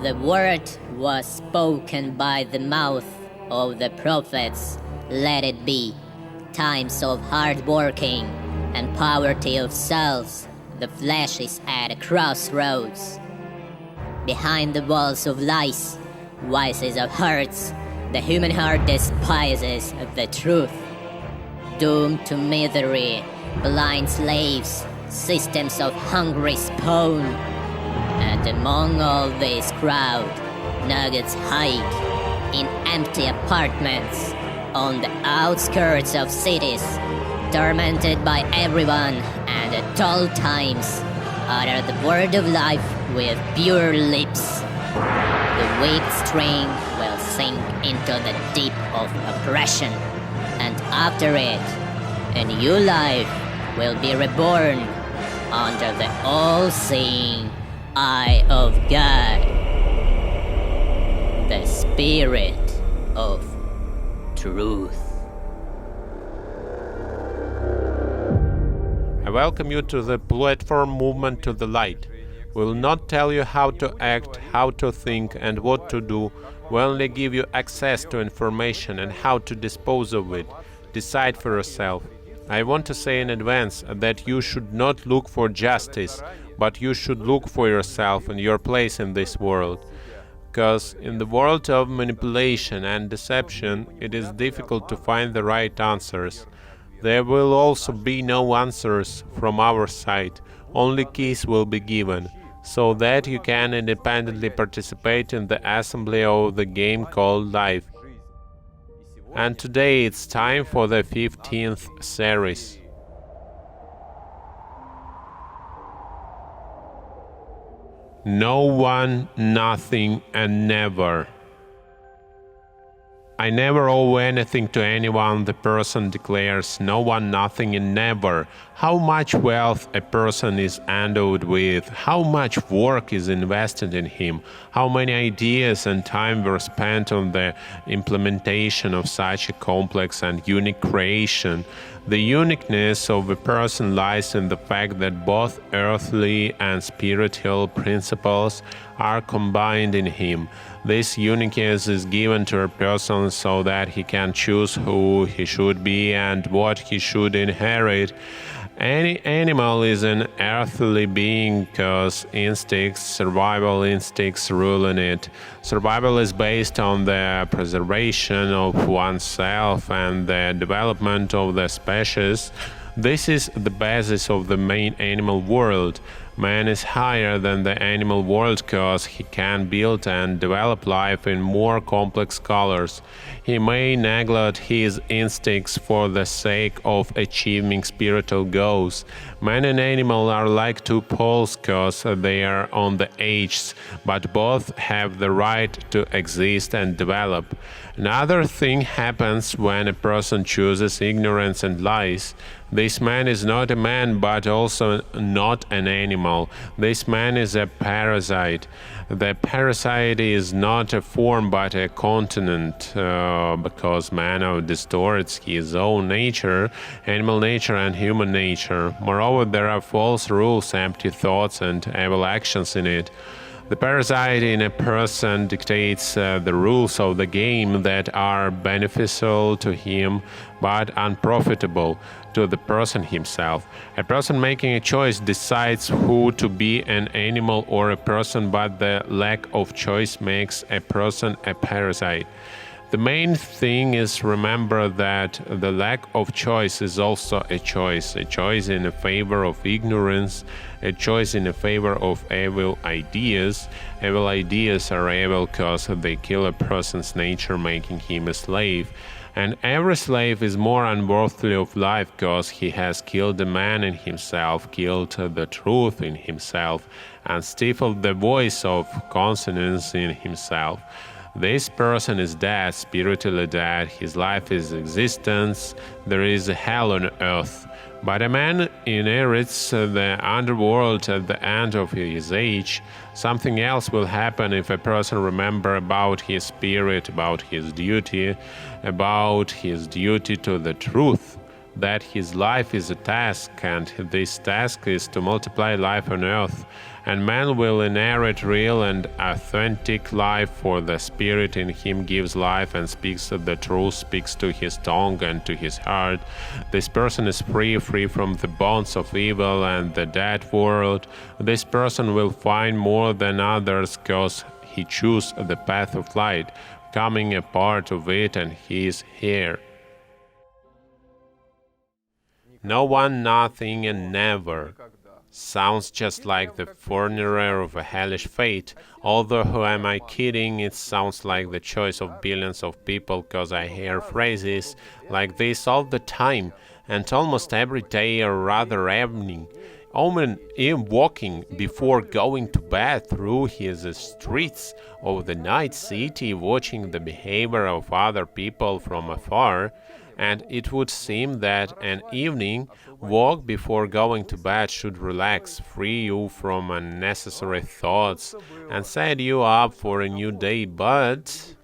The word was spoken by the mouth of the prophets. Let it be. Times of hard working and poverty of souls. The flesh is at a crossroads. Behind the walls of lies, vices of hearts, the human heart despises the truth. Doomed to misery, blind slaves, systems of hungry spawn. And among all this crowd, nuggets hide in empty apartments on the outskirts of cities, tormented by everyone and at all times, utter the word of life with pure lips. The weak string will sink into the deep of oppression, and after it, a new life will be reborn under the all-seeing eye of God, the Spirit of Truth. I welcome you to the platform Movement to the Light. We will not tell you how to act, how to think and what to do. We only give you access to information and how to dispose of it. Decide for yourself. I want to say in advance that you should not look for justice, but you should look for yourself and your place in this world. Because in the world of manipulation and deception, it is difficult to find the right answers. There will also be no answers from our side, only keys will be given, so that you can independently participate in the assembly of the game called life. And today it's time for the 15th series. No one, nothing, and never. I never owe anything to anyone, the person declares. No one, nothing, and never. How much wealth a person is endowed with, how much work is invested in him, how many ideas and time were spent on the implementation of such a complex and unique creation. The uniqueness of a person lies in the fact that both earthly and spiritual principles are combined in him. This uniqueness is given to a person so that he can choose who he should be and what he should inherit. Any animal is an earthly being because survival instincts rule in it. Survival is based on the preservation of oneself and the development of the species. This is the basis of the main animal world. Man is higher than the animal world because he can build and develop life in more complex colors. He may neglect his instincts for the sake of achieving spiritual goals. Man and animal are like two poles because they are on the edges, but both have the right to exist and develop. Another thing happens when a person chooses ignorance and lies. This man is not a man, but also not an animal. This man is a parasite. The parasite is not a form but a continent, because man distorts his own nature, animal nature and human nature. Moreover, there are false rules, empty thoughts and evil actions in it. The parasite in a person dictates the rules of the game that are beneficial to him but unprofitable to the person himself. A person making a choice decides who to be, an animal or a person, but the lack of choice makes a person a parasite. The main thing is remember that the lack of choice is also a choice in favor of ignorance, a choice in favor of evil ideas. Evil ideas are evil because they kill a person's nature, making him a slave. And every slave is more unworthy of life because he has killed the man in himself, killed the truth in himself, and stifled the voice of conscience in himself. This person is dead, spiritually dead, his life is existence, there is a hell on earth. But a man inherits the underworld at the end of his age. Something else will happen if a person remembers about his spirit, about his duty to the truth, that his life is a task, and this task is to multiply life on earth. And man will inherit real and authentic life, for the spirit in him gives life and speaks the truth, speaks to his tongue and to his heart. This person is free from the bonds of evil and the dead world. This person will find more than others because he chose the path of light, becoming a part of it, and he is here. No one, nothing, and never sounds just like the forerunner of a hellish fate. Although who am I kidding, it sounds like the choice of billions of people, cause I hear phrases like this all the time, and almost every day or rather evening. Even walking before going to bed through his streets of the night city, watching the behavior of other people from afar. And it would seem that an evening walk before going to bed should relax, free you from unnecessary thoughts, and set you up for a new day, but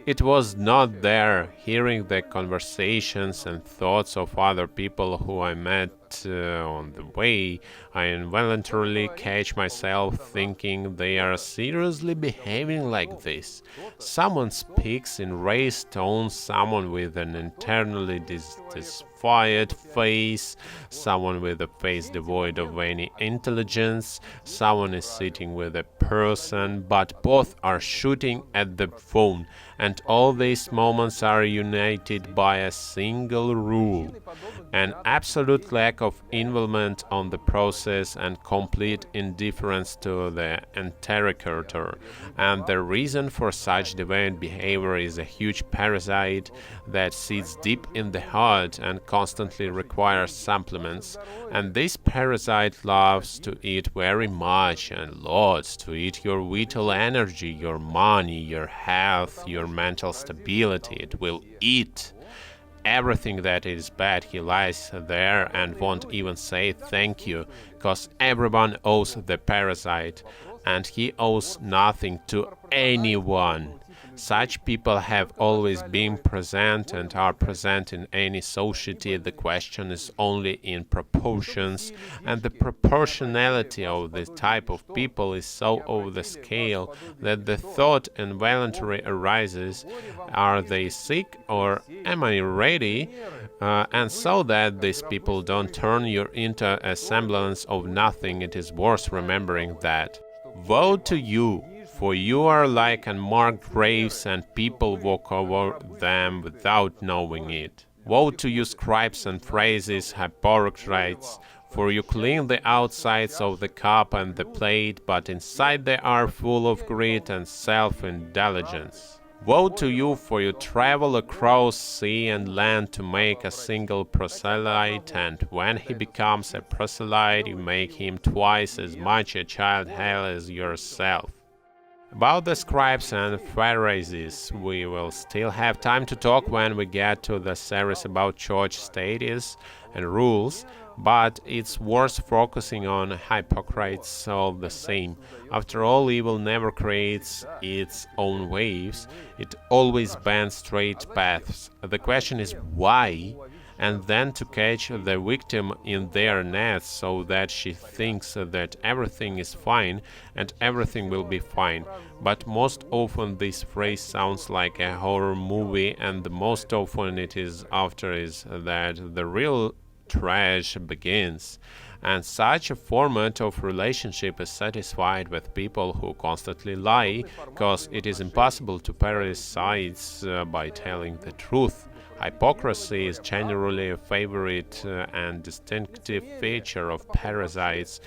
it was not there. Hearing the conversations and thoughts of other people who I met on the way, I involuntarily catch myself thinking they are seriously behaving like this. Someone speaks in raised tones, someone with an internally disfied face, someone with a face devoid of any intelligence, someone is sitting with a person, but both are shooting at the phone, and all these moments are united by a single rule: an absolute lack of involvement on the process and complete indifference to the interrogator. And the reason for such deviant behavior is a huge parasite that sits deep in the heart and constantly requires supplements. And this parasite loves to eat very much, and loves to eat your vital energy, your money, your health, your mental stability. It will eat everything that is bad. He lies there and won't even say thank you, cause everyone owes the parasite, and he owes nothing to anyone. Such people have always been present and are present in any society. The question is only in proportions, and the proportionality of this type of people is so over the scale that the thought involuntarily arises: are they sick, or am I ready? And so that these people don't turn you into a semblance of nothing, it is worth remembering that. Woe to you! For you are like unmarked graves, and people walk over them without knowing it. Woe to you, scribes and phrases, hypocrites! For you clean the outsides of the cup and the plate, but inside they are full of greed and self-indulgence. Woe to you, for you travel across sea and land to make a single proselyte, and when he becomes a proselyte, you make him twice as much a child hell as yourself. About the scribes and Pharisees, we will still have time to talk when we get to the series about church status and rules, but it's worth focusing on hypocrites all the same. After all, evil never creates its own waves, it always bends straight paths. The question is why? And then to catch the victim in their nets so that she thinks that everything is fine and everything will be fine. But most often this phrase sounds like a horror movie, and the most often it is after is that the real trash begins. And such a format of relationship is satisfied with people who constantly lie, because it is impossible to parasite by telling the truth. Hypocrisy is generally a favorite and distinctive feature of parasites.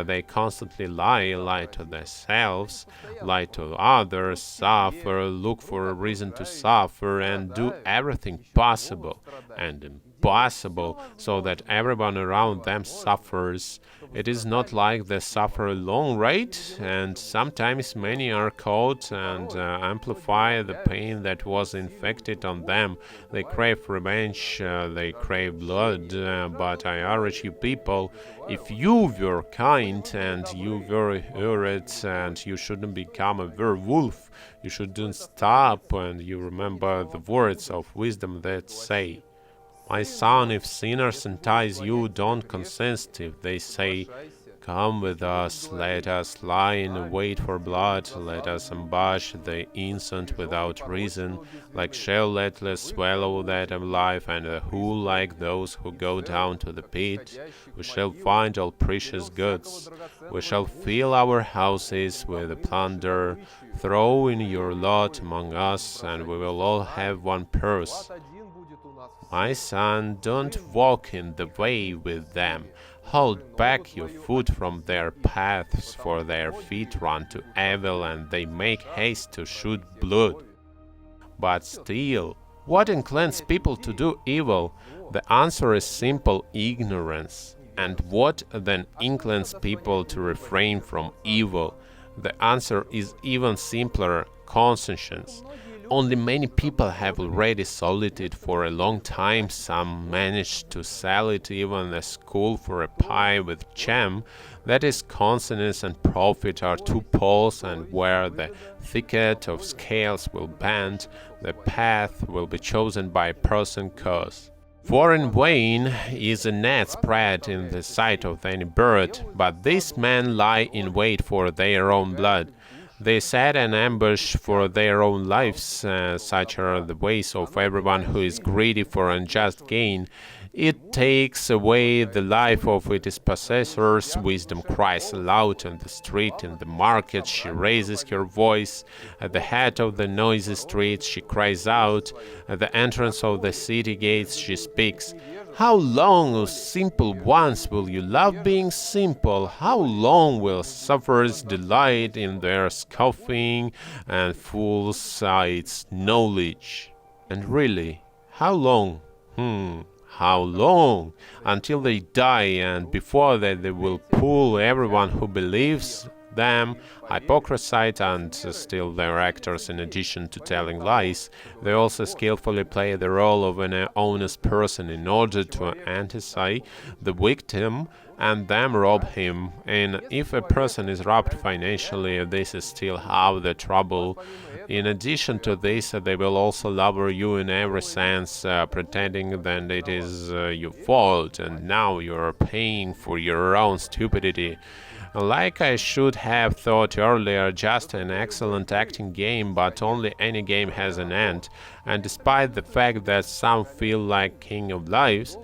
They constantly lie to themselves, lie to others, suffer, look for a reason to suffer, and do everything possible and impossible so that everyone around them suffers. It is not like they suffer alone, right? And sometimes many are caught and amplify the pain that was inflicted on them. They crave revenge, they crave blood, but I urge you people, if you were kind and you were hurt and you shouldn't become a werewolf, you shouldn't stop, and you remember the words of wisdom that say, "My son, if sinners entice you, don't consent. If they say, Come with us, let us lie in wait for blood, let us ambush the innocent without reason, like shell let us swallow that of life, and who, like those who go down to the pit, we shall find all precious goods. We shall fill our houses with plunder, throw in your lot among us, and we will all have one purse. My son, don't walk in the way with them. Hold back your foot from their paths, for their feet run to evil, and they make haste to shoot blood. But still, what inclines people to do evil? The answer is simple: ignorance. And what then inclines people to refrain from evil? The answer is even simpler: conscience. Only many people have already sold it for a long time. Some managed to sell it even at school for a pie with jam. That is, consciousness and profit are two poles, and where the thicket of scales will bend, the path will be chosen by a person cause. For in vain is a net spread in the sight of any bird, but these men lie in wait for their own blood. They set an ambush for their own lives. Such are the ways of everyone who is greedy for unjust gain. It takes away the life of its possessors. Wisdom cries aloud on the street. In the market she raises her voice. At the head of the noisy street she cries out. At the entrance of the city gates she speaks. How long, O simple ones, will you love being simple? How long will sufferers delight in their scoffing and fools sights knowledge? And really, how long? How long? Until they die, and before that they will pull everyone who believes them, hypocrite, and still their actors. In addition to telling lies, they also skillfully play the role of an honest person in order to entice the victim and then rob him. And if a person is robbed financially, this is still half the trouble. In addition to this, they will also lower you in every sense, pretending that it is your fault and now you are paying for your own stupidity. Like I should have thought earlier, just an excellent acting game, but only any game has an end. And despite the fact that some feel like king of lives,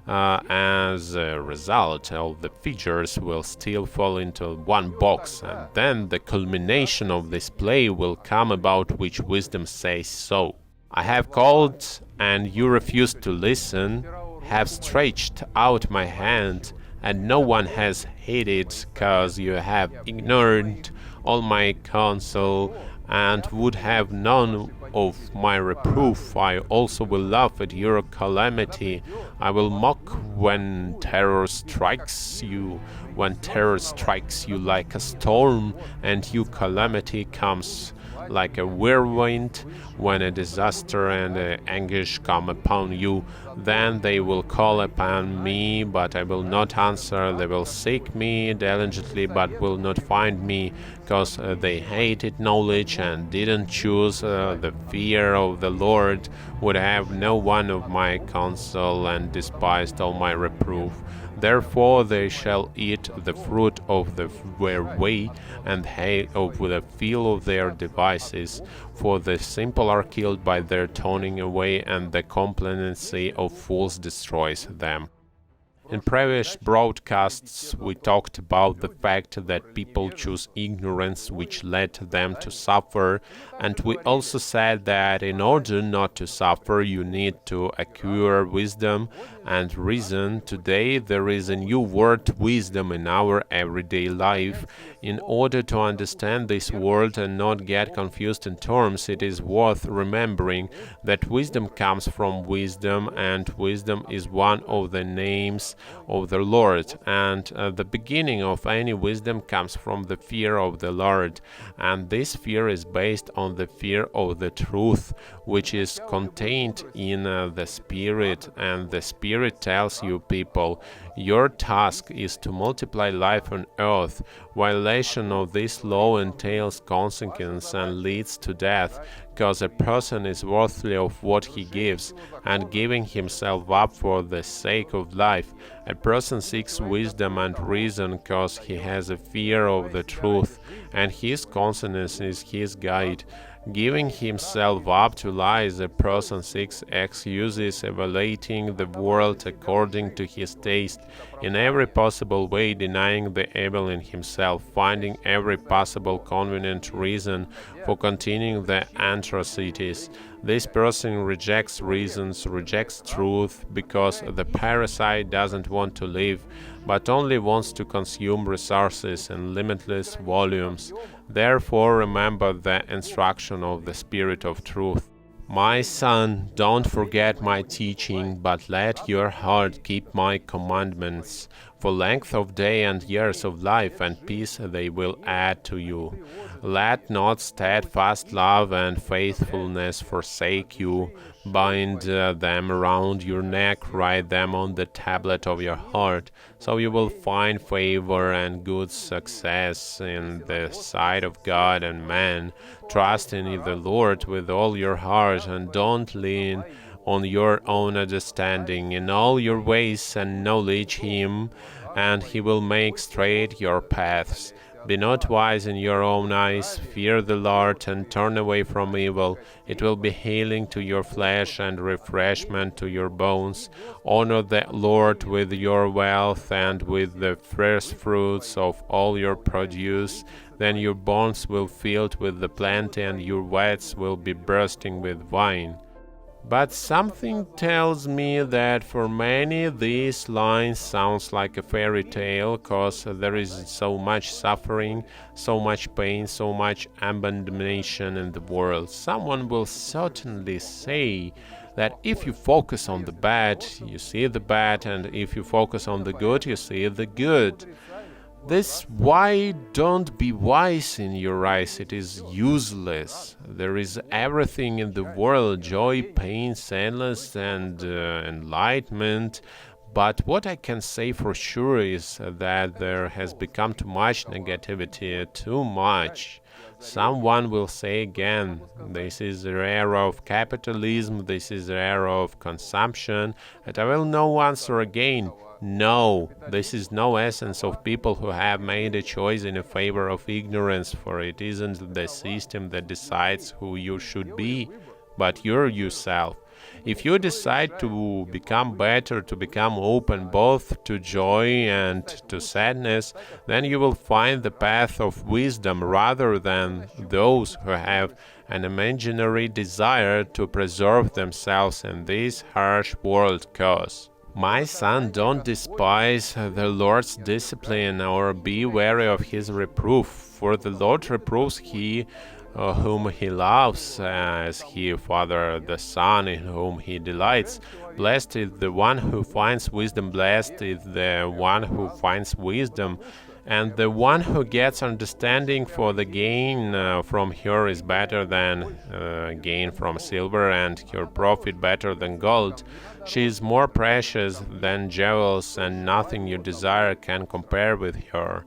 as a result, all the figures will still fall into one box, and then the culmination of this play will come about which wisdom says so. I have called, and you refused to listen, have stretched out my hand, and no one has heeded, cause you have ignored all my counsel, and would have none of my reproof. I also will laugh at your calamity. I will mock when terror strikes you like a storm, and your calamity comes like a whirlwind. When a disaster and anguish come upon you, then they will call upon me, but I will not answer. They will seek me diligently, but will not find me, because they hated knowledge and didn't choose the fear of the Lord, would have no one of my counsel, and despised all my reproof. Therefore they shall eat the fruit of their way, and hay of the field of their devices. For the simple are killed by their turning away, and the complacency of fools destroys them. In previous broadcasts, we talked about the fact that people choose ignorance, which led them to suffer, and we also said that in order not to suffer, you need to acquire wisdom and reason. Today, there is a new word, wisdom, in our everyday life. In order to understand this word and not get confused in terms, it is worth remembering that wisdom comes from wisdom, and wisdom is one of the names of the Lord, and the beginning of any wisdom comes from the fear of the Lord, and this fear is based on the fear of the truth, which is contained in the Spirit, and the Spirit tells you, people, your task is to multiply life on earth. Violation of this law entails consequence and leads to death. because a person is worthy of what he gives, and giving himself up for the sake of life. A person seeks wisdom and reason because he has a fear of the truth, and his consciousness is his guide. Giving himself up to lies, a person seeks excuses, evaluating the world according to his taste, in every possible way denying the evil in himself, finding every possible convenient reason for continuing the atrocities. This person rejects reasons, rejects truth, because the parasite doesn't want to live, but only wants to consume resources in limitless volumes. Therefore, remember the instruction of the Spirit of Truth. My son, don't forget my teaching, but let your heart keep my commandments. For length of day and years of life and peace they will add to you. Let not steadfast love and faithfulness forsake you. Bind them around your neck, write them on the tablet of your heart, so you will find favor and good success in the sight of God and man. Trust in the Lord with all your heart, and don't lean on your own understanding. In all your ways acknowledge Him, and He will make straight your paths. Be not wise in your own eyes. Fear the Lord and turn away from evil. It will be healing to your flesh and refreshment to your bones. Honor the Lord with your wealth and with the first fruits of all your produce. Then your barns will fill with the plenty, and your vats will be bursting with wine. But something tells me that for many these lines sounds like a fairy tale, cause there is so much suffering, so much pain, so much abandonation in the world. Someone will certainly say that if you focus on the bad, you see the bad, and if you focus on the good, you see the good. This why don't be wise in your eyes, it is useless. There is everything in the world, joy, pain, sadness, and enlightenment. But what I can say for sure is that there has become too much negativity, too much. Someone will say again, this is the era of capitalism, this is the era of consumption, and I will no answer again. No, this is no essence of people who have made a choice in favor of ignorance, for it isn't the system that decides who you should be, but you're yourself. If you decide to become better, to become open both to joy and to sadness, then you will find the path of wisdom rather than those who have an imaginary desire to preserve themselves in this harsh world cause. My son, don't despise the Lord's discipline or be wary of His reproof, for the Lord reproves he whom He loves, as He father the Son in whom He delights. Blessed is the one who finds wisdom, blessed is the one who finds wisdom, and the one who gets understanding, for the gain from her is better than gain from silver, and her profit better than gold. She is more precious than jewels, and nothing you desire can compare with her.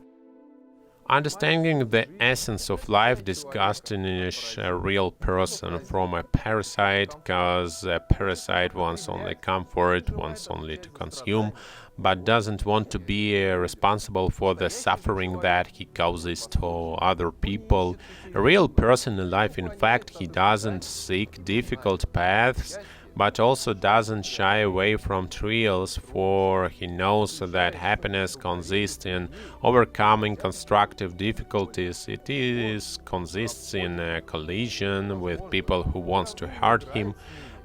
Understanding the essence of life distinguishes a real person from a parasite, because a parasite wants only comfort, wants only to consume, but doesn't want to be responsible for the suffering that he causes to other people. A real person in life, in fact, he doesn't seek difficult paths, but also doesn't shy away from trials, for he knows that happiness consists in overcoming constructive difficulties. Consists in a collision with people who wants to hurt him,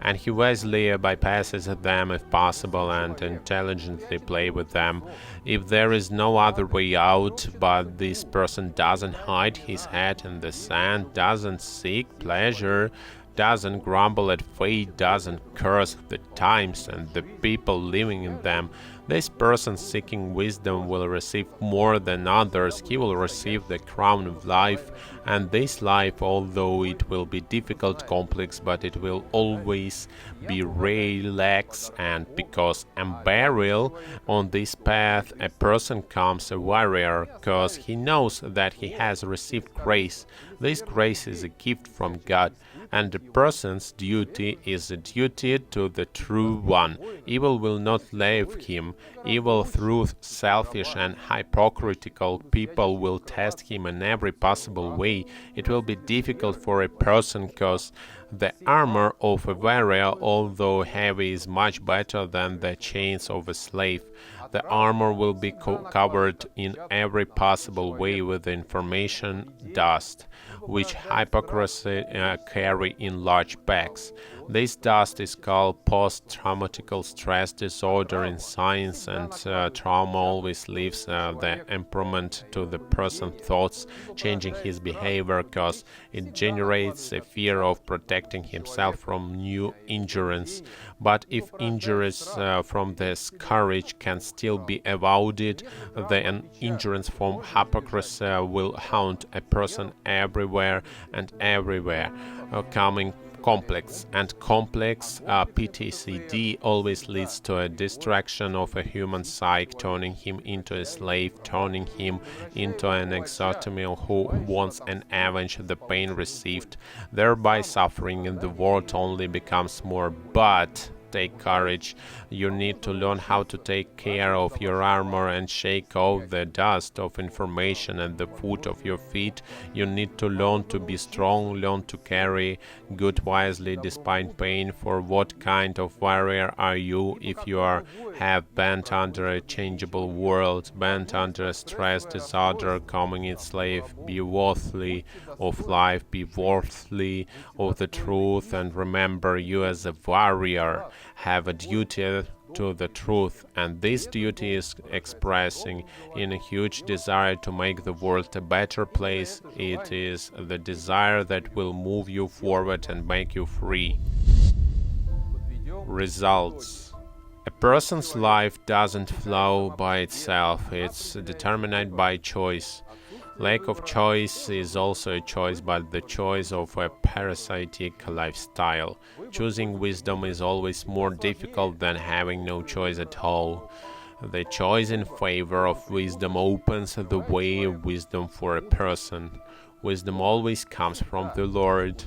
and he wisely bypasses them if possible and intelligently play with them. If there is no other way out, but this person doesn't hide his head in the sand, doesn't seek pleasure, doesn't grumble at fate, doesn't curse the times and the people living in them, This person seeking wisdom will receive more than others. He will receive the crown of life, and this life, although it will be difficult, complex, but it will always be relaxed. And because unburial on this path, a person comes a warrior, because he knows that he has received grace. This grace is a gift from God, and the person's duty is a duty to the true one. Evil will not leave him. Evil, through selfish and hypocritical people, will test him in every possible way. It will be difficult for a person, because the armor of a warrior, although heavy, is much better than the chains of a slave. The armor will be covered in every possible way with information dust, which hypocrisy carry in large bags. This dust is called post-traumatic stress disorder in science, and trauma always leaves the imprint to the person's thoughts, changing his behavior, because it generates a fear of protecting himself from new injuries. But if injuries from this courage can still be avoided, then injuries from hypocrisy will haunt a person everywhere and everywhere, coming complex, and complex PTCD always leads to a distraction of a human psyche, turning him into a slave, turning him into an exotomil who wants and avenge the pain received, thereby suffering in the world only becomes more. But take courage. You need to learn how to take care of your armor and shake off the dust of information at the foot of your feet. You need to learn to be strong, learn to carry good wisely despite pain. For what kind of warrior are you if you have bent under a changeable world, bent under a stress disorder, coming its slave? Be worthy of life, be worthy of the truth, and remember, you as a warrior have a duty to the truth, and this duty is expressing in a huge desire to make the world a better place. It is the desire that will move you forward and make you free. Results. A person's life doesn't flow by itself, it's determined by choice. Lack of choice is also a choice, but the choice of a parasitic lifestyle. Choosing wisdom is always more difficult than having no choice at all. The choice in favor of wisdom opens the way of wisdom for a person. Wisdom always comes from the Lord.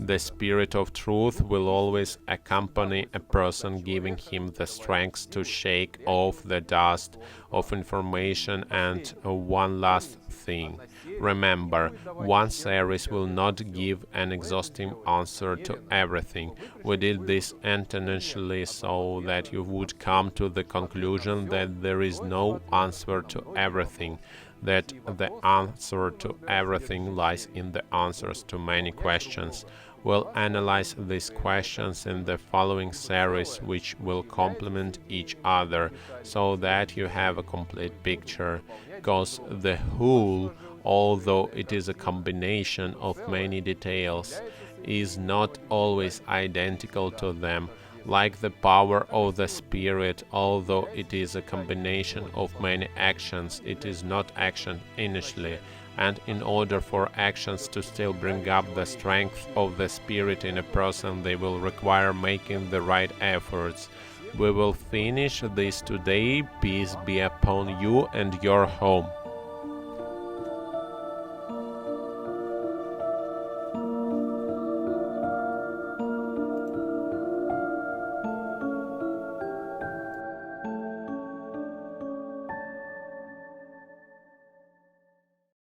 The Spirit of truth will always accompany a person, giving him the strength to shake off the dust of information. And one last thing. Remember, one series will not give an exhaustive answer to everything. We did this intentionally so that you would come to the conclusion that there is no answer to everything, that the answer to everything lies in the answers to many questions. We'll analyze these questions in the following series, which will complement each other so that you have a complete picture, because the whole, although it is a combination of many details, is not always identical to them. Like the power of the Spirit, although it is a combination of many actions, it is not action initially. And in order for actions to still bring up the strength of the Spirit in a person, they will require making the right efforts. We will finish this today. Peace be upon you and your home.